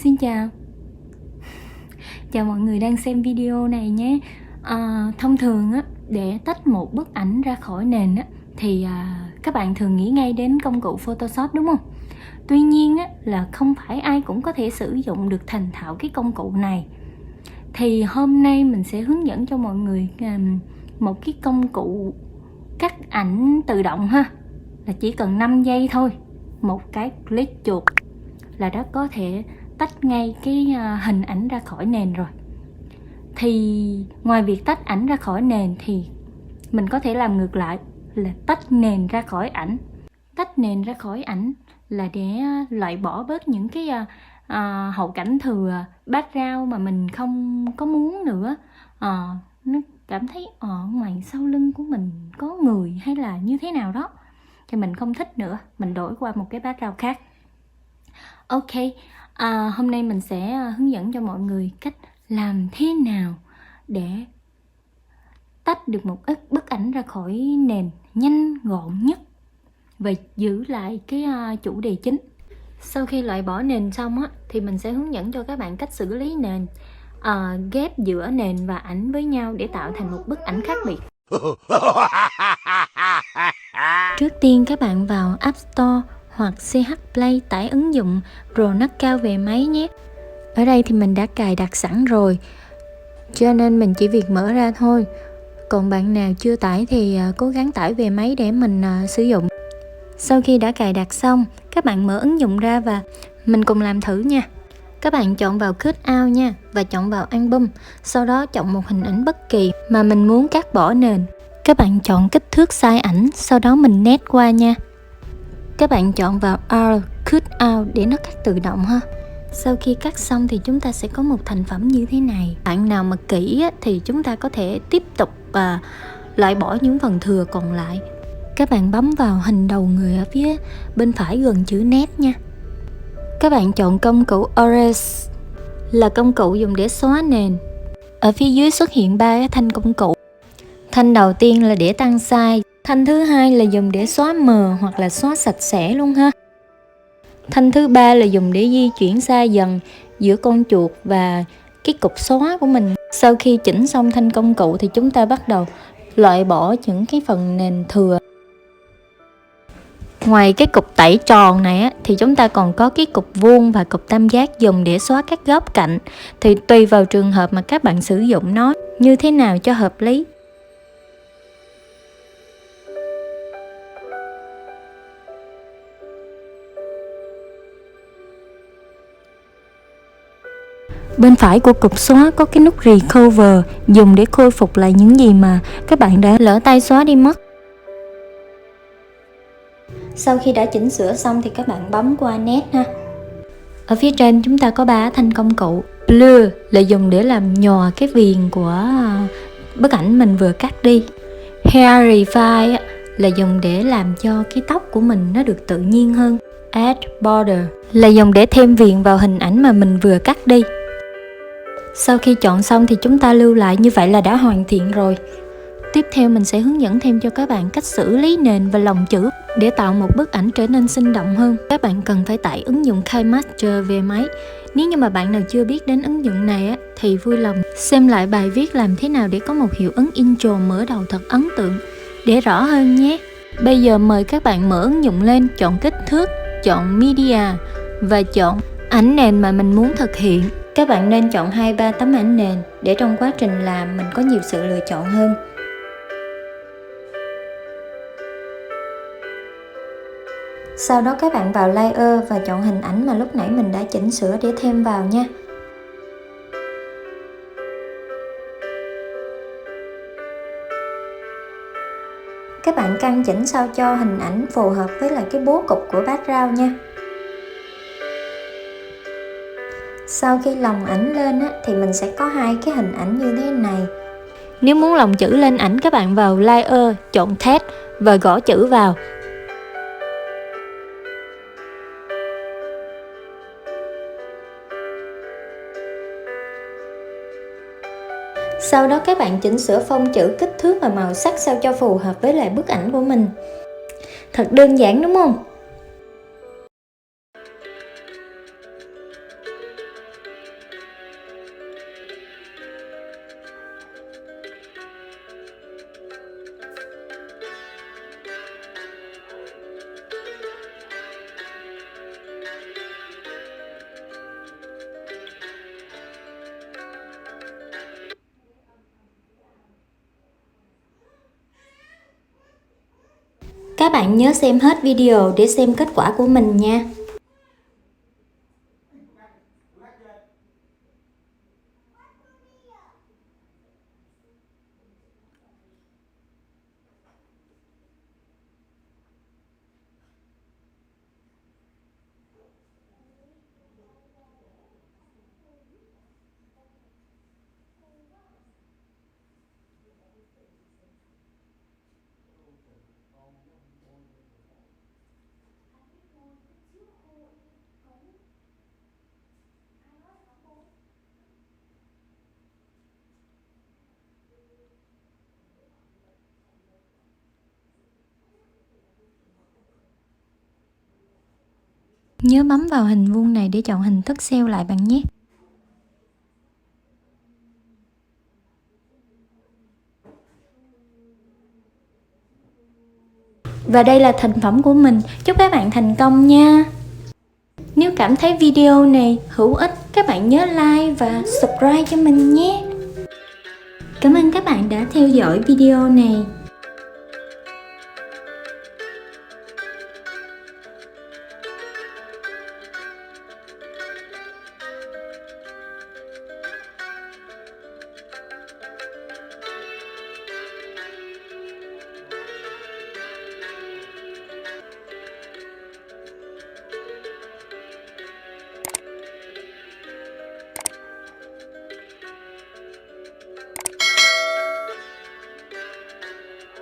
Xin chào. Chào mọi người đang xem video này nhé. Thông thường á, để tách một bức ảnh ra khỏi nền á, thì các bạn thường nghĩ ngay đến công cụ Photoshop đúng không? Tuy nhiên á, là không phải ai cũng có thể sử dụng được thành thạo cái công cụ này. Thì hôm nay mình sẽ hướng dẫn cho mọi người một cái công cụ cắt ảnh tự động ha. Là chỉ cần 5 giây thôi, một cái click chuột là đã có thể tách ngay cái hình ảnh ra khỏi nền rồi. Thì ngoài việc tách ảnh ra khỏi nền thì mình có thể làm ngược lại là tách nền ra khỏi ảnh. Tách nền ra khỏi ảnh là để loại bỏ bớt những cái hậu cảnh thừa, background mà mình không có muốn nữa. Nó cảm thấy ngoài sau lưng của mình có người hay là như thế nào đó thì mình không thích nữa, mình đổi qua một cái background khác. Ok, hôm nay mình sẽ hướng dẫn cho mọi người cách làm thế nào để tách được một bức ảnh ra khỏi nền nhanh gọn nhất và giữ lại cái chủ đề chính. Sau khi loại bỏ nền xong á, thì mình sẽ hướng dẫn cho các bạn cách xử lý nền, ghép giữa nền và ảnh với nhau để tạo thành một bức ảnh khác biệt. Trước tiên các bạn vào App Store hoặc CH Play tải ứng dụng Pro nâng cao về máy nhé. Ở đây thì mình đã cài đặt sẵn rồi, cho nên mình chỉ việc mở ra thôi. Còn bạn nào chưa tải thì cố gắng tải về máy để mình sử dụng. Sau khi đã cài đặt xong, các bạn mở ứng dụng ra và mình cùng làm thử nha. Các bạn chọn vào Cut Out nha và chọn vào Album. Sau đó chọn một hình ảnh bất kỳ mà mình muốn cắt bỏ nền. Các bạn chọn kích thước size ảnh, sau đó mình nét qua nha. Các bạn chọn vào R Cut Out để nó cắt tự động ha. Sau khi cắt xong thì chúng ta sẽ có một thành phẩm như thế này. Bạn nào mà kỹ thì chúng ta có thể tiếp tục loại bỏ những phần thừa còn lại. Các bạn bấm vào hình đầu người ở phía bên phải gần chữ nét nha. Các bạn chọn công cụ Erase là công cụ dùng để xóa nền. Ở phía dưới xuất hiện 3 thanh công cụ. Thanh đầu tiên là để tăng size. Thanh thứ hai là dùng để xóa mờ hoặc là xóa sạch sẽ luôn ha. Thanh thứ ba là dùng để di chuyển xa dần giữa con chuột và cái cục xóa của mình. Sau khi chỉnh xong thanh công cụ thì chúng ta bắt đầu loại bỏ những cái phần nền thừa. Ngoài cái cục tẩy tròn này thì chúng ta còn có cái cục vuông và cục tam giác dùng để xóa các góc cạnh. Thì tùy vào trường hợp mà các bạn sử dụng nó như thế nào cho hợp lý. Bên phải của cục xóa có cái nút Recover dùng để khôi phục lại những gì mà các bạn đã lỡ tay xóa đi mất. Sau khi đã chỉnh sửa xong thì các bạn bấm qua nét ha. Ở phía trên chúng ta có 3 thanh công cụ. Blur là dùng để làm nhòa cái viền của bức ảnh mình vừa cắt đi. Hair Refine là dùng để làm cho cái tóc của mình nó được tự nhiên hơn. Add Border là dùng để thêm viền vào hình ảnh mà mình vừa cắt đi. Sau khi chọn xong thì chúng ta lưu lại, như vậy là đã hoàn thiện rồi. Tiếp theo mình sẽ hướng dẫn thêm cho các bạn cách xử lý nền và lồng chữ để tạo một bức ảnh trở nên sinh động hơn. Các bạn cần phải tải ứng dụng KineMaster về máy. Nếu như mà bạn nào chưa biết đến ứng dụng này thì vui lòng xem lại bài viết làm thế nào để có một hiệu ứng intro mở đầu thật ấn tượng để rõ hơn nhé. Bây giờ mời các bạn mở ứng dụng lên, chọn kích thước, chọn Media và chọn ảnh nền mà mình muốn thực hiện. Các bạn nên chọn 2-3 tấm ảnh nền để trong quá trình làm mình có nhiều sự lựa chọn hơn. Sau đó các bạn vào Layer và chọn hình ảnh mà lúc nãy mình đã chỉnh sửa để thêm vào nha. Các bạn căn chỉnh sao cho hình ảnh phù hợp với lại cái bố cục của background nha. Sau khi lồng ảnh lên thì mình sẽ có 2 cái hình ảnh như thế này. Nếu muốn lồng chữ lên ảnh, các bạn vào Layer, chọn Text và gõ chữ vào. Sau đó các bạn chỉnh sửa phông chữ, kích thước và màu sắc sao cho phù hợp với lại bức ảnh của mình. Thật đơn giản đúng không? Các bạn nhớ xem hết video để xem kết quả của mình nha. Nhớ bấm vào hình vuông này để chọn hình thức sale lại bạn nhé. Và đây là thành phẩm của mình. Chúc các bạn thành công nha. Nếu cảm thấy video này hữu ích, các bạn nhớ like và subscribe cho mình nhé. Cảm ơn các bạn đã theo dõi video này.